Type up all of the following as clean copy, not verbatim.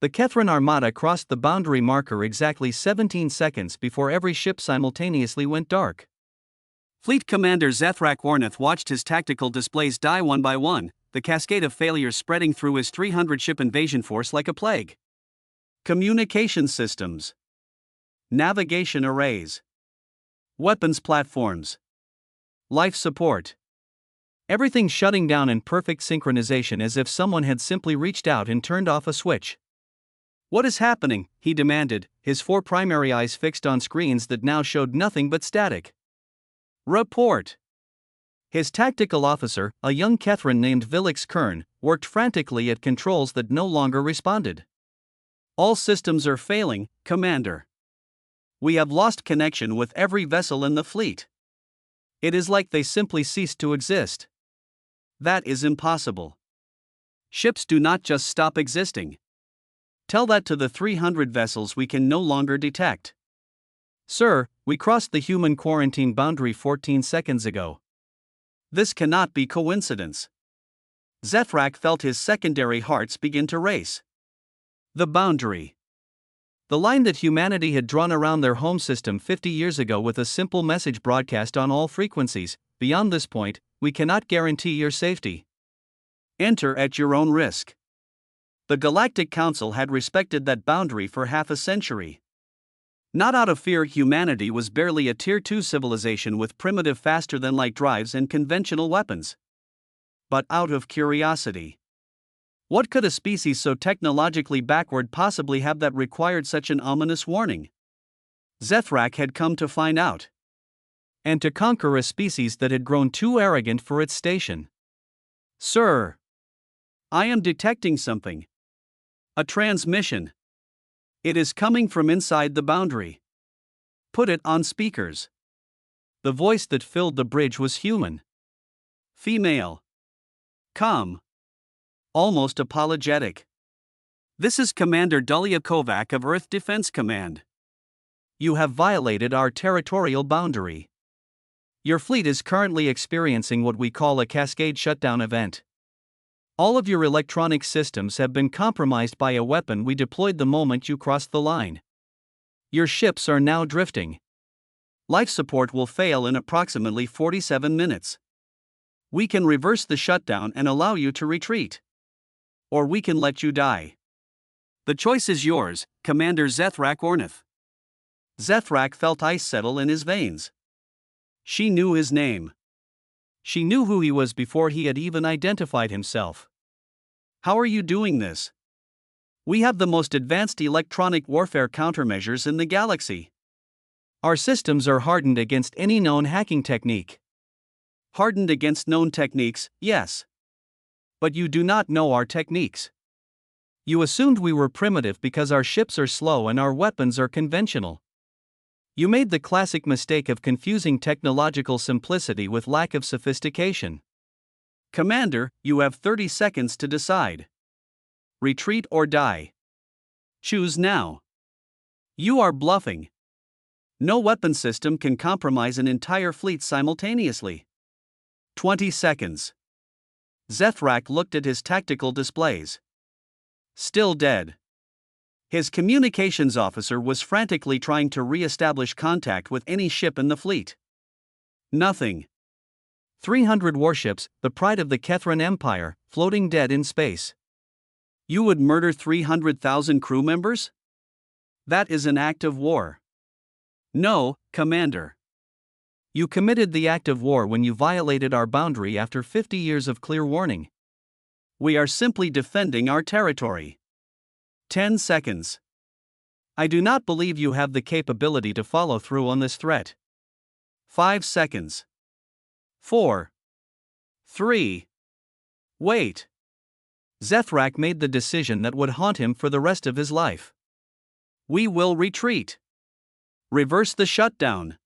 The Kethran armada crossed the boundary marker exactly 17 seconds before every ship simultaneously went dark. Fleet Commander Zethrak Ornath watched his tactical displays die one by one, the cascade of failures spreading through his 300-ship invasion force like a plague. Communication systems, navigation arrays, weapons platforms, life support. Everything shutting down in perfect synchronization as if someone had simply reached out and turned off a switch. "What is happening?" he demanded, his 4 primary eyes fixed on screens that now showed nothing but static. "Report." His tactical officer, a young Kethran named Vilix Kern, worked frantically at controls that no longer responded. "All systems are failing, Commander. We have lost connection with every vessel in the fleet. It is like they simply ceased to exist." "That is impossible. Ships do not just stop existing. Tell that to the 300 vessels we can no longer detect." "Sir, we crossed the human quarantine boundary 14 seconds ago." "This cannot be coincidence." Zethrak felt his secondary hearts begin to race. The boundary. The line that humanity had drawn around their home system 50 years ago with a simple message broadcast on all frequencies. "Beyond this point, we cannot guarantee your safety. Enter at your own risk." The Galactic Council had respected that boundary for half a century. Not out of fear, humanity was barely a Tier 2 civilization with primitive faster-than-light drives and conventional weapons. But out of curiosity. What could a species so technologically backward possibly have that required such an ominous warning? Zethrak had come to find out. And to conquer a species that had grown too arrogant for its station. "Sir, I am detecting something. A transmission. It is coming from inside the boundary. Put it on speakers." The voice that filled the bridge was human. Female. Calm. Almost apologetic. "This is Commander Dulia Kovac of Earth Defense Command. You have violated our territorial boundary. Your fleet is currently experiencing what we call a cascade shutdown event. All of your electronic systems have been compromised by a weapon we deployed the moment you crossed the line. Your ships are now drifting. Life support will fail in approximately 47 minutes. We can reverse the shutdown and allow you to retreat. Or we can let you die. The choice is yours, Commander Zethrak Ornath." Zethrak felt ice settle in his veins. She knew his name. She knew who he was before he had even identified himself. "How are you doing this? We have the most advanced electronic warfare countermeasures in the galaxy. Our systems are hardened against any known hacking technique." "Hardened against known techniques, yes. But you do not know our techniques. You assumed we were primitive because our ships are slow and our weapons are conventional. You made the classic mistake of confusing technological simplicity with lack of sophistication. Commander, you have 30 seconds to decide. Retreat or die. Choose now. You are bluffing. No weapon system can compromise an entire fleet simultaneously. 20 seconds. Zethrak looked at his tactical displays. Still dead. His communications officer was frantically trying to re-establish contact with any ship in the fleet. Nothing. 300 warships, the pride of the Kethran Empire, floating dead in space. You would murder 300,000 crew members? That is an act of war. No, Commander. You committed the act of war when you violated our boundary after 50 years of clear warning. We are simply defending our territory. 10 seconds. I do not believe you have the capability to follow through on this threat. 5 seconds. 4. 3. Wait. Zethrak made the decision that would haunt him for the rest of his life. We will retreat. Reverse the shutdown.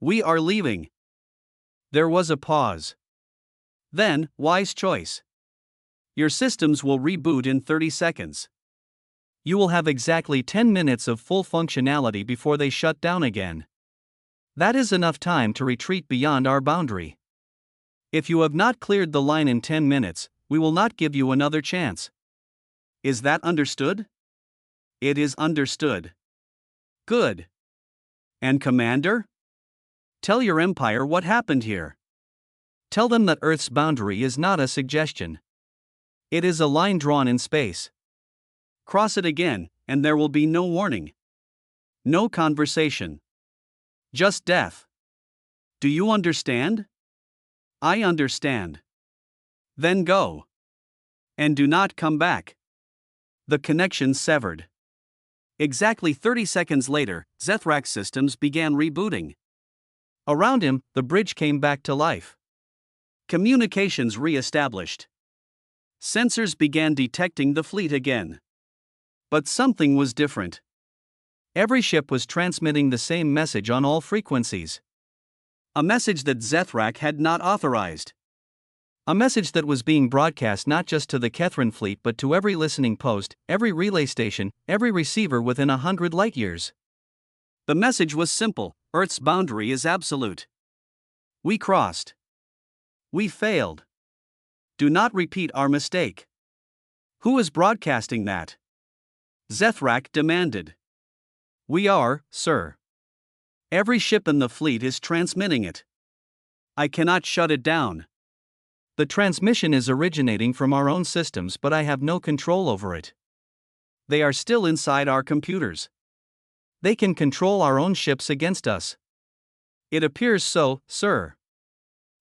We are leaving. There was a pause. Then, wise choice. Your systems will reboot in 30 seconds. You will have exactly 10 minutes of full functionality before they shut down again. That is enough time to retreat beyond our boundary. If you have not cleared the line in 10 minutes, we will not give you another chance. Is that understood? It is understood. Good. And Commander? Tell your Empire what happened here. Tell them that Earth's boundary is not a suggestion. It is a line drawn in space. Cross it again, and there will be no warning. No conversation. Just death. Do you understand? I understand. Then go. And do not come back. The connection severed. Exactly 30 seconds later, Zethrak's systems began rebooting. Around him, the bridge came back to life. Communications re-established. Sensors began detecting the fleet again. But something was different. Every ship was transmitting the same message on all frequencies. A message that Zethrak had not authorized. A message that was being broadcast not just to the Kethran fleet but to every listening post, every relay station, every receiver within 100 light-years. The message was simple: Earth's boundary is absolute. We crossed. We failed. Do not repeat our mistake. Who is broadcasting that? Zethrak demanded. We are, sir. Every ship in the fleet is transmitting it. I cannot shut it down. The transmission is originating from our own systems, but I have no control over it. They are still inside our computers. They can control our own ships against us. It appears so, sir.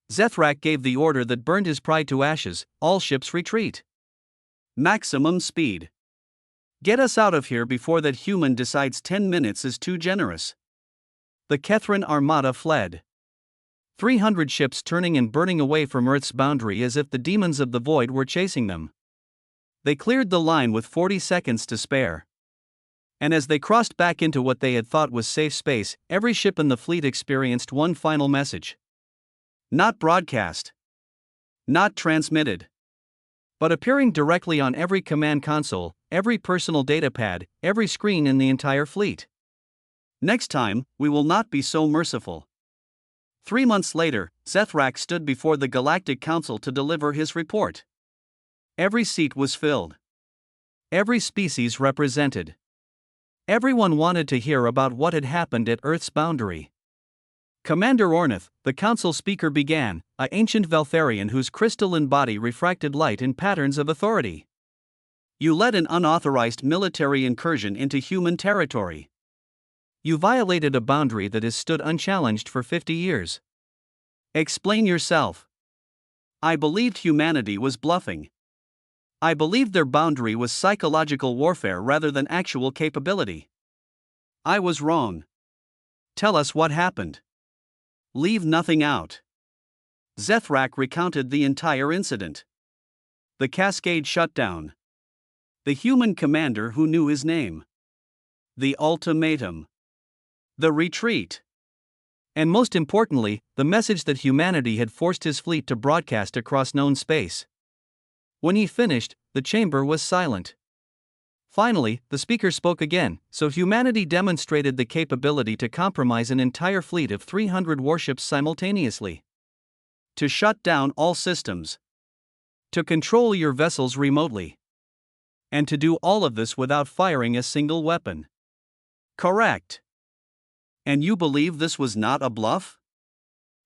Zethrak gave the order that burned his pride to ashes: all ships retreat. Maximum speed. Get us out of here before that human decides 10 minutes is too generous. The Kethran armada fled. 300 ships turning and burning away from Earth's boundary as if the demons of the void were chasing them. They cleared the line with 40 seconds to spare. And as they crossed back into what they had thought was safe space, every ship in the fleet experienced one final message. Not broadcast. Not transmitted. But appearing directly on every command console, every personal datapad, every screen in the entire fleet. Next time, we will not be so merciful. 3 months later, Zethrak stood before the Galactic Council to deliver his report. Every seat was filled. Every species represented. Everyone wanted to hear about what had happened at Earth's boundary. Commander Ornath, the council speaker, began, an ancient Veltharian whose crystalline body refracted light in patterns of authority. You led an unauthorized military incursion into human territory. You violated a boundary that has stood unchallenged for 50 years. Explain yourself. I believed humanity was bluffing. I believed their boundary was psychological warfare rather than actual capability. I was wrong. Tell us what happened. Leave nothing out. Zethrak recounted the entire incident. The cascade shutdown. The human commander who knew his name. The ultimatum. The retreat. And most importantly, the message that humanity had forced his fleet to broadcast across known space. When he finished, the chamber was silent. Finally, the speaker spoke again. So humanity demonstrated the capability to compromise an entire fleet of 300 warships simultaneously. To shut down all systems. To control your vessels remotely. And to do all of this without firing a single weapon. Correct. And you believe this was not a bluff?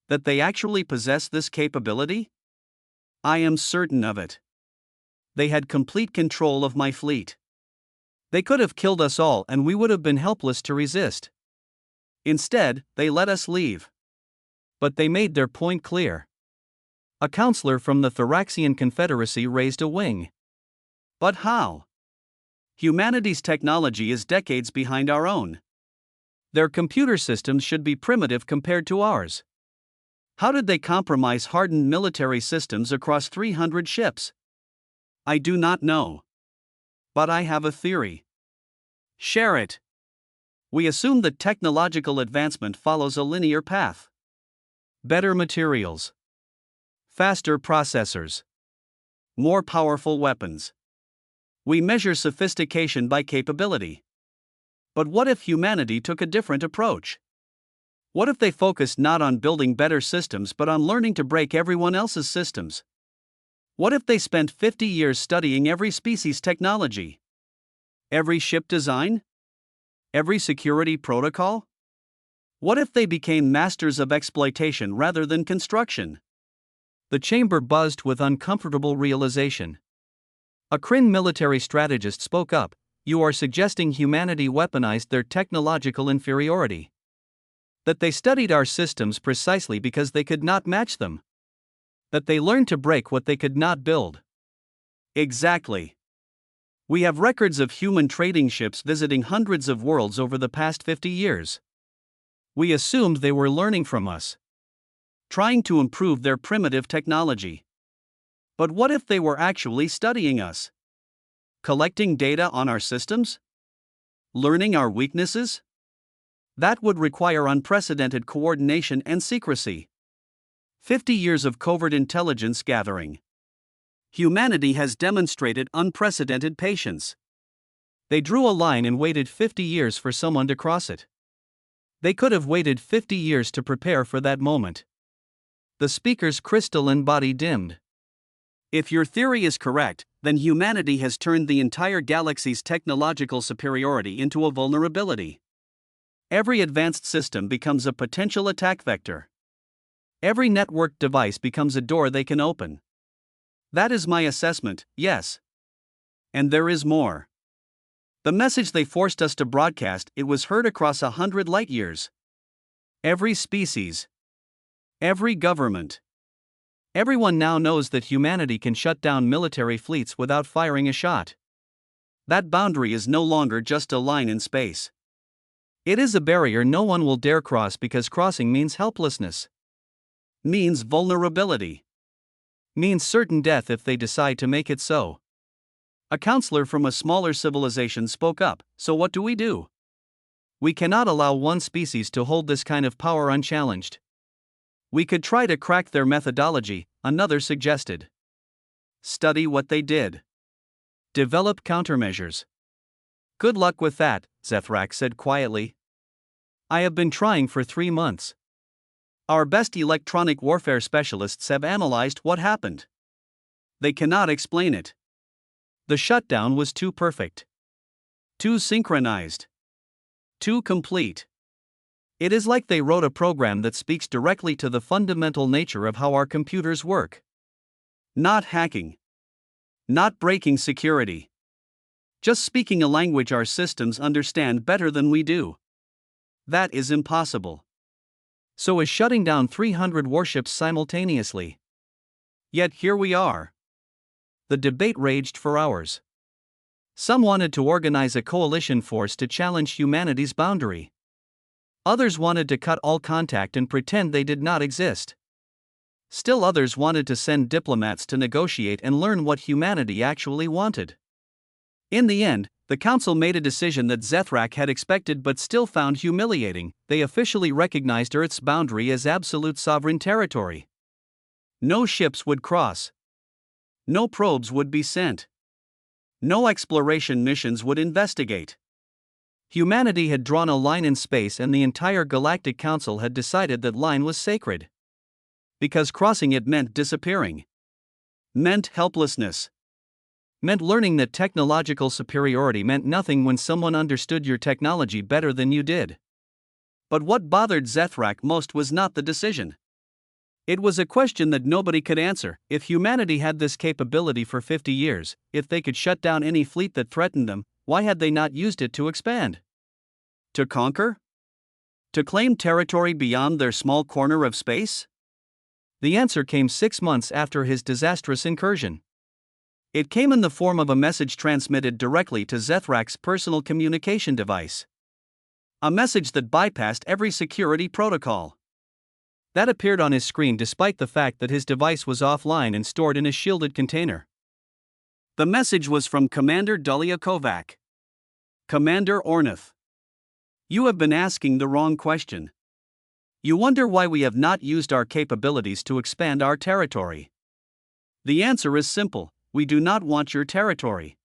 That they actually possess this capability? I am certain of it. They had complete control of my fleet. They could have killed us all and we would have been helpless to resist. Instead, they let us leave. But they made their point clear. A counselor from the Thraxian Confederacy raised a wing. But how? Humanity's technology is decades behind our own. Their computer systems should be primitive compared to ours. How did they compromise hardened military systems across 300 ships? I do not know. But I have a theory. Share it. We assume that technological advancement follows a linear path. Better materials. Faster processors. More powerful weapons. We measure sophistication by capability. But what if humanity took a different approach? What if they focused not on building better systems but on learning to break everyone else's systems? What if they spent 50 years studying every species' technology? Every ship design? Every security protocol? What if they became masters of exploitation rather than construction? The chamber buzzed with uncomfortable realization. A Kryn military strategist spoke up. You are suggesting humanity weaponized their technological inferiority. That they studied our systems precisely because they could not match them. That they learned to break what they could not build. Exactly. We have records of human trading ships visiting hundreds of worlds over the past 50 years. We assumed they were learning from us, trying to improve their primitive technology. But what if they were actually studying us? Collecting data on our systems? Learning our weaknesses? That would require unprecedented coordination and secrecy. 50 years of covert intelligence gathering. Humanity has demonstrated unprecedented patience. They drew a line and waited 50 years for someone to cross it. They could have waited 50 years to prepare for that moment. The speaker's crystalline body dimmed. If your theory is correct, then humanity has turned the entire galaxy's technological superiority into a vulnerability. Every advanced system becomes a potential attack vector. Every networked device becomes a door they can open. That is my assessment, yes. And there is more. The message they forced us to broadcast, it was heard across 100 light years. Every species. Every government. Everyone now knows that humanity can shut down military fleets without firing a shot. That boundary is no longer just a line in space. It is a barrier no one will dare cross because crossing means helplessness. Means vulnerability. Means certain death if they decide to make it so. A counselor from a smaller civilization spoke up. So what do we do? We cannot allow one species to hold this kind of power unchallenged. We could try to crack their methodology, another suggested. Study what they did. Develop countermeasures. Good luck with that, Zethrak said quietly. I have been trying for 3 months. Our best electronic warfare specialists have analyzed what happened. They cannot explain it. The shutdown was too perfect. Too synchronized. Too complete. It is like they wrote a program that speaks directly to the fundamental nature of how our computers work. Not hacking. Not breaking security. Just speaking a language our systems understand better than we do. That is impossible. So is shutting down 300 warships simultaneously. Yet here we are. The debate raged for hours. Some wanted to organize a coalition force to challenge humanity's boundary. Others wanted to cut all contact and pretend they did not exist. Still others wanted to send diplomats to negotiate and learn what humanity actually wanted. In the end, the council made a decision that Zethrak had expected but still found humiliating. They officially recognized Earth's boundary as absolute sovereign territory. No ships would cross. No probes would be sent. No exploration missions would investigate. Humanity had drawn a line in space and the entire Galactic Council had decided that line was sacred. Because crossing it meant disappearing. Meant helplessness. Meant learning that technological superiority meant nothing when someone understood your technology better than you did. But what bothered Zethrak most was not the decision. It was a question that nobody could answer. If humanity had this capability for 50 years, if they could shut down any fleet that threatened them, why had they not used it to expand? To conquer? To claim territory beyond their small corner of space? The answer came 6 months after his disastrous incursion. It came in the form of a message transmitted directly to Zethrak's personal communication device. A message that bypassed every security protocol. That appeared on his screen despite the fact that his device was offline and stored in a shielded container. The message was from Commander Kovac. Commander Ornath. You have been asking the wrong question. You wonder why we have not used our capabilities to expand our territory. The answer is simple: we do not want your territory.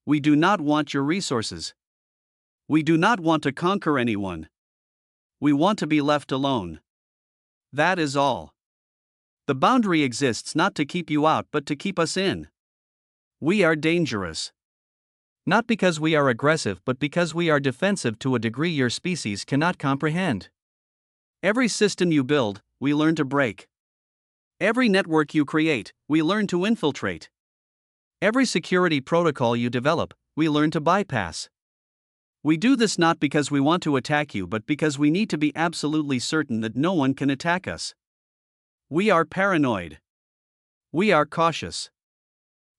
We do not want your resources. We do not want to conquer anyone. We want to be left alone. That is all. The boundary exists not to keep you out but to keep us in. We are dangerous. Not because we are aggressive but because we are defensive to a degree your species cannot comprehend. Every system you build, we learn to break. Every network you create, we learn to infiltrate. Every security protocol you develop, we learn to bypass. We do this not because we want to attack you but because we need to be absolutely certain that no one can attack us. We are paranoid. We are cautious.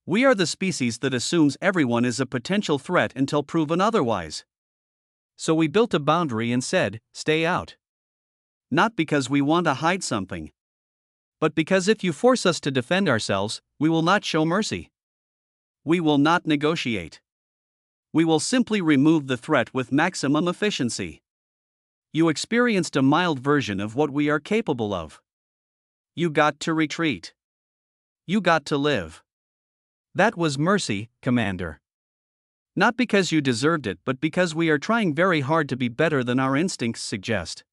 We are the species that assumes everyone is a potential threat until proven otherwise. So we built a boundary and said, stay out. Not because we want to hide something, but because if you force us to defend ourselves, we will not show mercy. We will not negotiate. We will simply remove the threat with maximum efficiency. You experienced a mild version of what we are capable of. You got to retreat. You got to live. That was mercy, Commander. Not because you deserved it but because we are trying very hard to be better than our instincts suggest.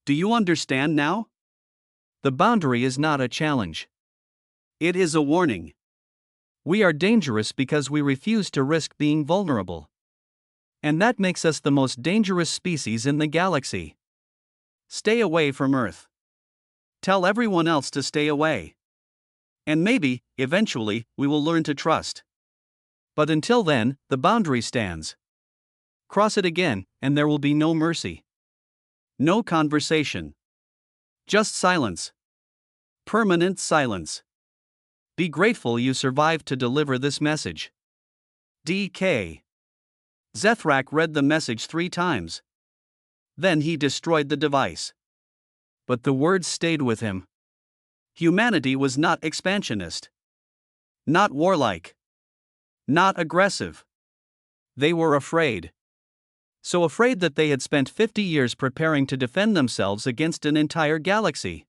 Do you understand now? The boundary is not a challenge. It is a warning. We are dangerous because we refuse to risk being vulnerable. And that makes us the most dangerous species in the galaxy. Stay away from Earth. Tell everyone else to stay away. And maybe, eventually, we will learn to trust. But until then, the boundary stands. Cross it again, and there will be no mercy. No conversation. Just silence. Permanent silence. Be grateful you survived to deliver this message. D.K. Zethrak read the message 3 times. Then he destroyed the device. But the words stayed with him. Humanity was not expansionist. Not warlike. Not aggressive. They were afraid. So afraid that they had spent 50 years preparing to defend themselves against an entire galaxy.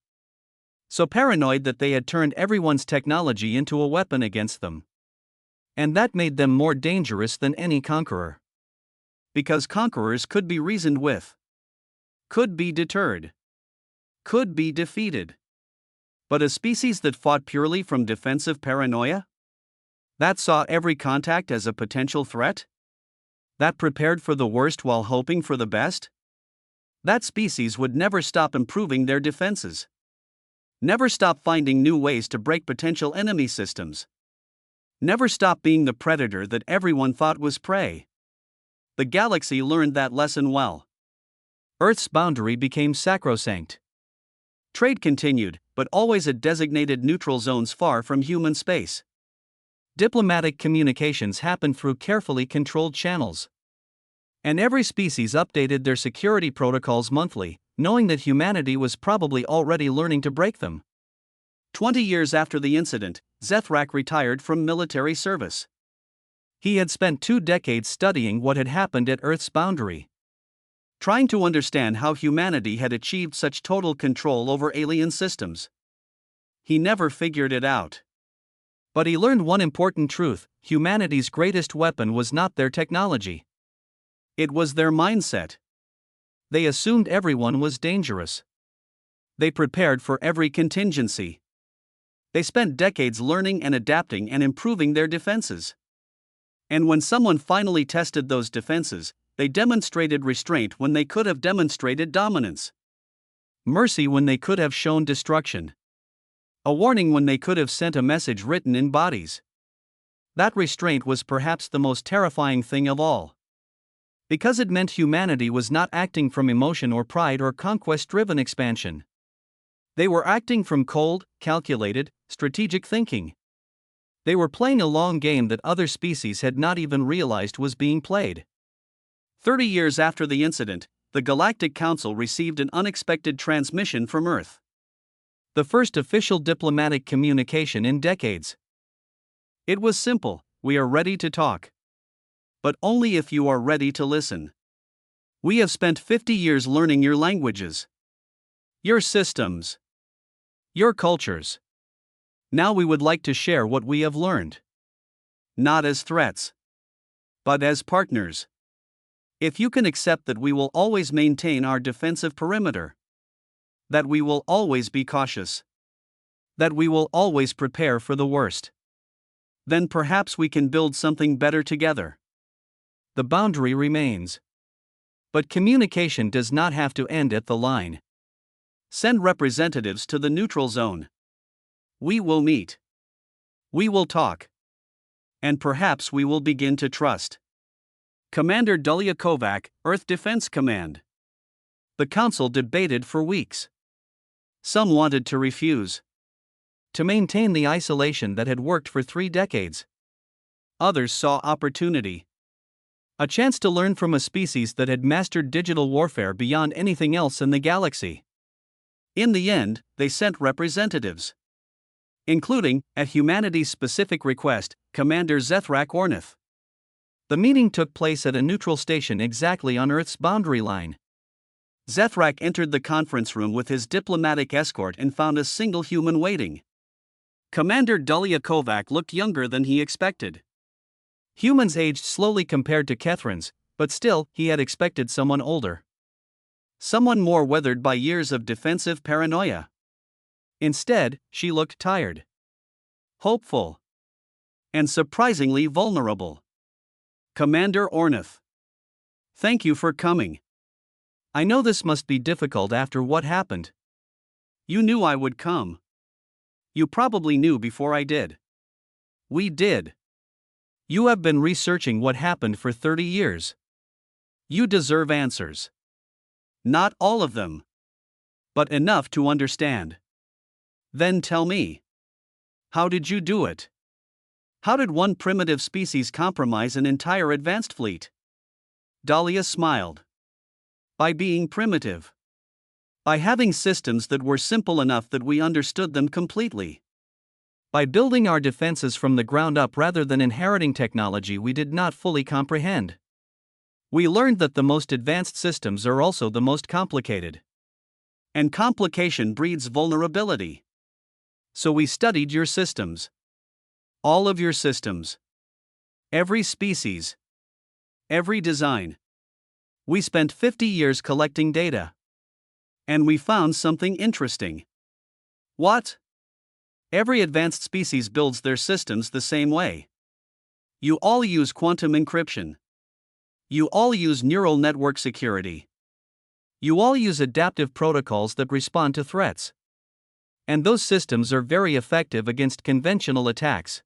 So paranoid that they had turned everyone's technology into a weapon against them. And that made them more dangerous than any conqueror. Because conquerors could be reasoned with. Could be deterred. Could be defeated. But a species that fought purely from defensive paranoia? That saw every contact as a potential threat? That prepared for the worst while hoping for the best? That species would never stop improving their defenses. Never stop finding new ways to break potential enemy systems. Never stop being the predator that everyone thought was prey. The galaxy learned that lesson well. Earth's boundary became sacrosanct. Trade continued, but always at designated neutral zones far from human space. Diplomatic communications happened through carefully controlled channels. And every species updated their security protocols monthly, knowing that humanity was probably already learning to break them. 20 years after the incident, Zethrak retired from military service. He had spent 2 decades studying what had happened at Earth's boundary. Trying to understand how humanity had achieved such total control over alien systems. He never figured it out. But he learned one important truth: humanity's greatest weapon was not their technology. It was their mindset. They assumed everyone was dangerous. They prepared for every contingency. They spent decades learning and adapting and improving their defenses. And when someone finally tested those defenses, they demonstrated restraint when they could have demonstrated dominance. Mercy when they could have shown destruction. A warning when they could have sent a message written in bodies. That restraint was perhaps the most terrifying thing of all. Because it meant humanity was not acting from emotion or pride or conquest-driven expansion. They were acting from cold, calculated, strategic thinking. They were playing a long game that other species had not even realized was being played. 30 years after the incident, the Galactic Council received an unexpected transmission from Earth. The first official diplomatic communication in decades. It was simple: we are ready to talk. But only if you are ready to listen. We have spent 50 years learning your languages, your systems, your cultures. Now we would like to share what we have learned. Not as threats, but as partners. If you can accept that we will always maintain our defensive perimeter, that we will always be cautious, that we will always prepare for the worst, then perhaps we can build something better together. The boundary remains. But communication does not have to end at the line. Send representatives to the neutral zone. We will meet. We will talk. And perhaps we will begin to trust. Commander Dulia Kovac, Earth Defense Command. The Council debated for weeks. Some wanted to refuse. To maintain the isolation that had worked for 3 decades. Others saw opportunity. A chance to learn from a species that had mastered digital warfare beyond anything else in the galaxy. In the end, they sent representatives. Including, at humanity's specific request, Commander Zethrak Ornath. The meeting took place at a neutral station exactly on Earth's boundary line. Zethrak entered the conference room with his diplomatic escort and found a single human waiting. Commander Dulia Kovac looked younger than he expected. Humans aged slowly compared to Kethrans, but still, he had expected someone older. Someone more weathered by years of defensive paranoia. Instead, she looked tired, hopeful, and surprisingly vulnerable. Commander Ornath. Thank you for coming. I know this must be difficult after what happened. You knew I would come. You probably knew before I did. We did. You have been researching what happened for 30 years. You deserve answers. Not all of them. But enough to understand. Then tell me. How did you do it? How did one primitive species compromise an entire advanced fleet? Dahlia smiled. By being primitive. By having systems that were simple enough that we understood them completely. By building our defenses from the ground up rather than inheriting technology we did not fully comprehend. We learned that the most advanced systems are also the most complicated. And complication breeds vulnerability. So we studied your systems. All of your systems. Every species. Every design. We spent 50 years collecting data. And we found something interesting. What? Every advanced species builds their systems the same way. You all use quantum encryption. You all use neural network security. You all use adaptive protocols that respond to threats. And those systems are very effective against conventional attacks.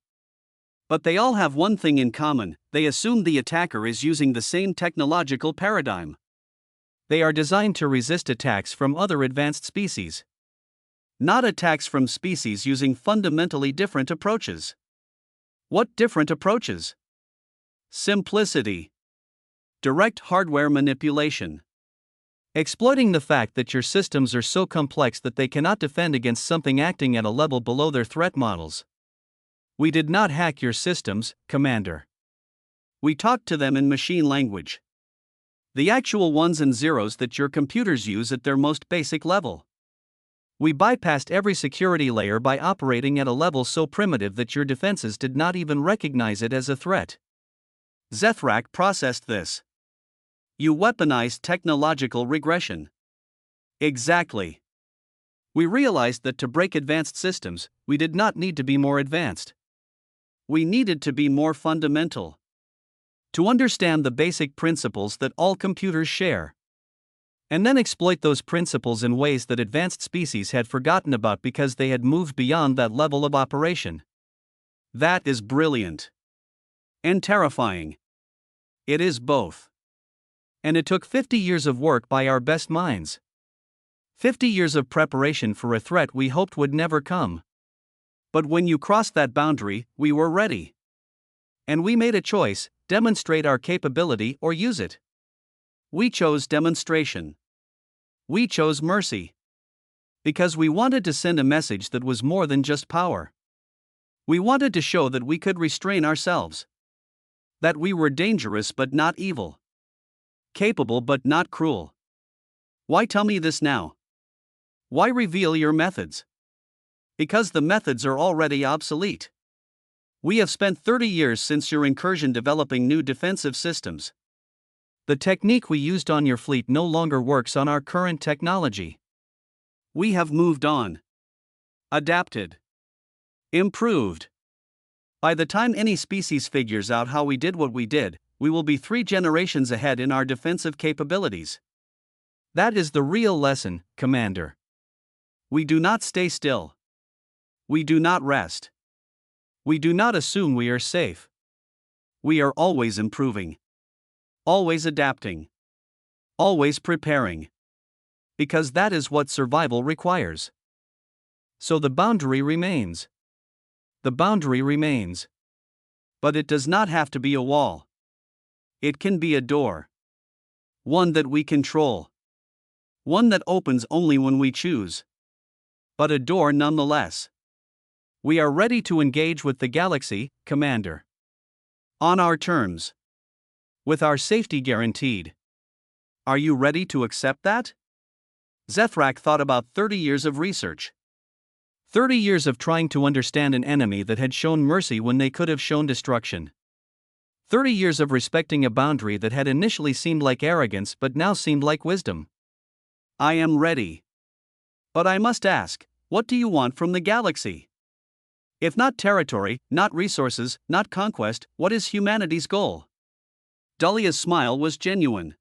But they all have one thing in common: they assume the attacker is using the same technological paradigm. They are designed to resist attacks from other advanced species. Not attacks from species using fundamentally different approaches. What different approaches? Simplicity. Direct hardware manipulation. Exploiting the fact that your systems are so complex that they cannot defend against something acting at a level below their threat models. We did not hack your systems, Commander. We talked to them in machine language. The actual ones and zeros that your computers use at their most basic level. We bypassed every security layer by operating at a level so primitive that your defenses did not even recognize it as a threat. Zethrak processed this. You weaponized technological regression. Exactly. We realized that to break advanced systems, we did not need to be more advanced. We needed to be more fundamental. To understand the basic principles that all computers share. And then exploit those principles in ways that advanced species had forgotten about because they had moved beyond that level of operation. That is brilliant. And terrifying. It is both. And it took 50 years of work by our best minds. 50 years of preparation for a threat we hoped would never come. But when you crossed that boundary, we were ready. And we made a choice: demonstrate our capability or use it. We chose demonstration. We chose mercy. Because we wanted to send a message that was more than just power. We wanted to show that we could restrain ourselves. That we were dangerous but not evil. Capable but not cruel. Why tell me this now? Why reveal your methods? Because the methods are already obsolete. We have spent 30 years since your incursion developing new defensive systems. The technique we used on your fleet no longer works on our current technology. We have moved on. Adapted. Improved. By the time any species figures out how we did what we did, we will be 3 generations ahead in our defensive capabilities. That is the real lesson, Commander. We do not stay still. We do not rest. We do not assume we are safe. We are always improving. Always adapting. Always preparing. Because that is what survival requires. So the boundary remains. The boundary remains. But it does not have to be a wall. It can be a door. One that we control. One that opens only when we choose. But a door nonetheless. We are ready to engage with the galaxy, Commander. On our terms. With our safety guaranteed. Are you ready to accept that? Zethrak thought about 30 years of research. 30 years of trying to understand an enemy that had shown mercy when they could have shown destruction. 30 years of respecting a boundary that had initially seemed like arrogance but now seemed like wisdom. I am ready. But I must ask, what do you want from the galaxy? If not territory, not resources, not conquest, what is humanity's goal? Dahlia's smile was genuine.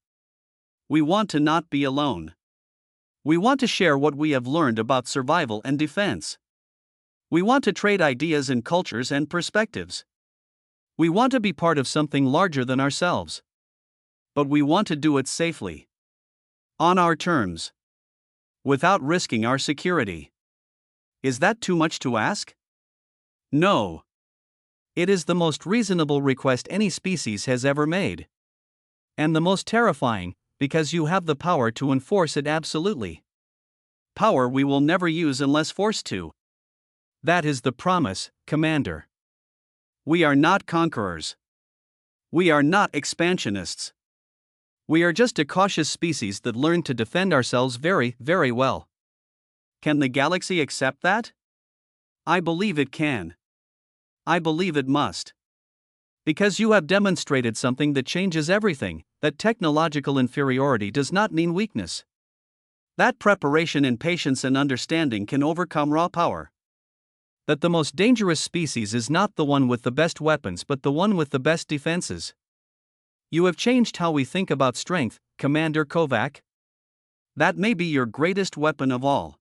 We want to not be alone. We want to share what we have learned about survival and defense. We want to trade ideas and cultures and perspectives. We want to be part of something larger than ourselves. But we want to do it safely. On our terms. Without risking our security. Is that too much to ask? No. It is the most reasonable request any species has ever made. And the most terrifying, because you have the power to enforce it absolutely. Power we will never use unless forced to. That is the promise, Commander. We are not conquerors. We are not expansionists. We are just a cautious species that learned to defend ourselves very, very well. Can the galaxy accept that? I believe it can. I believe it must. Because you have demonstrated something that changes everything, that technological inferiority does not mean weakness. That preparation and patience and understanding can overcome raw power. That the most dangerous species is not the one with the best weapons but the one with the best defenses. You have changed how we think about strength, Commander Kovac. That may be your greatest weapon of all.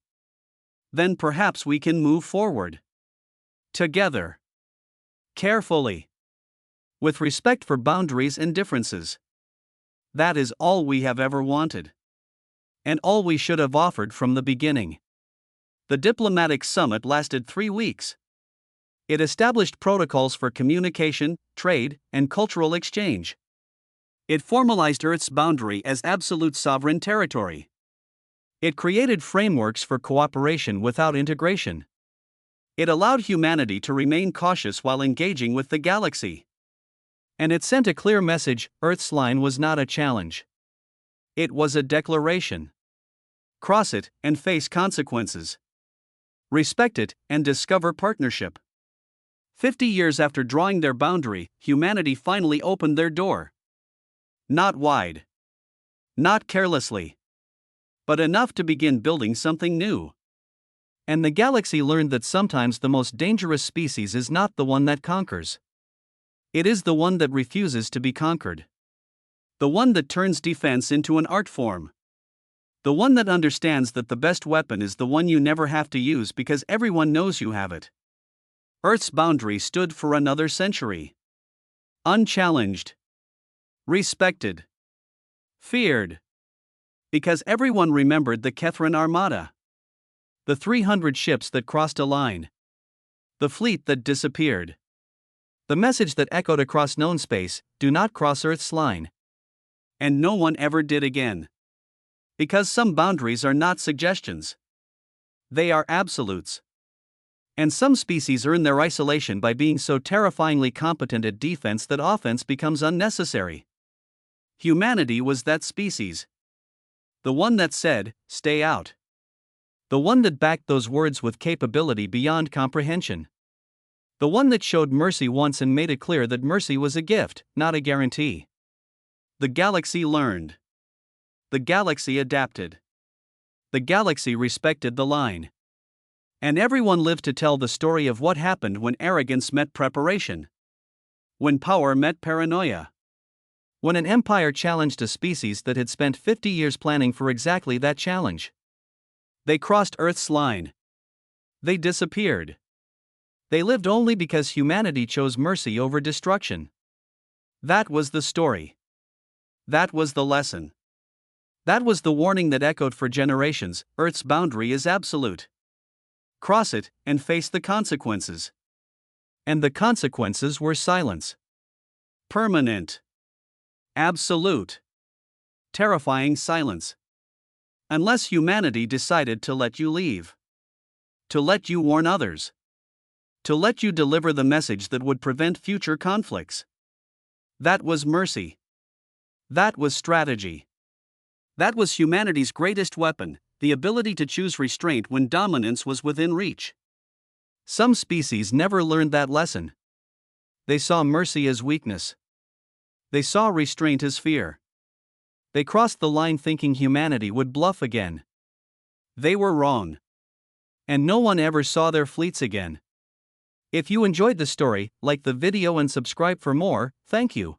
Then perhaps we can move forward. Together. Carefully. With respect for boundaries and differences. That is all we have ever wanted. And all we should have offered from the beginning. The diplomatic summit lasted 3 weeks. It established protocols for communication, trade, and cultural exchange. It formalized Earth's boundary as absolute sovereign territory. It created frameworks for cooperation without integration. It allowed humanity to remain cautious while engaging with the galaxy. And it sent a clear message: Earth's line was not a challenge. It was a declaration. Cross it and face consequences. Respect it and discover partnership. 50 years after drawing their boundary, humanity finally opened their door. Not wide. Not carelessly. But enough to begin building something new. And the galaxy learned that sometimes the most dangerous species is not the one that conquers. It is the one that refuses to be conquered. The one that turns defense into an art form. The one that understands that the best weapon is the one you never have to use because everyone knows you have it. Earth's boundary stood for another century. Unchallenged. Respected. Feared. Because everyone remembered the Kethran Armada. The 300 ships that crossed a line. The fleet that disappeared. The message that echoed across known space: do not cross Earth's line. And no one ever did again. Because some boundaries are not suggestions. They are absolutes. And some species earn their isolation by being so terrifyingly competent at defense that offense becomes unnecessary. Humanity was that species. The one that said, stay out. The one that backed those words with capability beyond comprehension. The one that showed mercy once and made it clear that mercy was a gift, not a guarantee. The galaxy learned. The galaxy adapted. The galaxy respected the line. And everyone lived to tell the story of what happened when arrogance met preparation. When power met paranoia. When an empire challenged a species that had spent 50 years planning for exactly that challenge. They crossed Earth's line. They disappeared. They lived only because humanity chose mercy over destruction. That was the story. That was the lesson. That was the warning that echoed for generations: Earth's boundary is absolute. Cross it, and face the consequences. And the consequences were silence. Permanent. Absolute. Terrifying silence. Unless humanity decided to let you leave. To let you warn others. To let you deliver the message that would prevent future conflicts. That was mercy. That was strategy. That was humanity's greatest weapon, the ability to choose restraint when dominance was within reach. Some species never learned that lesson. They saw mercy as weakness. They saw restraint as fear. They crossed the line thinking humanity would bluff again. They were wrong. And no one ever saw their fleets again. If you enjoyed the story, like the video and subscribe for more. Thank you.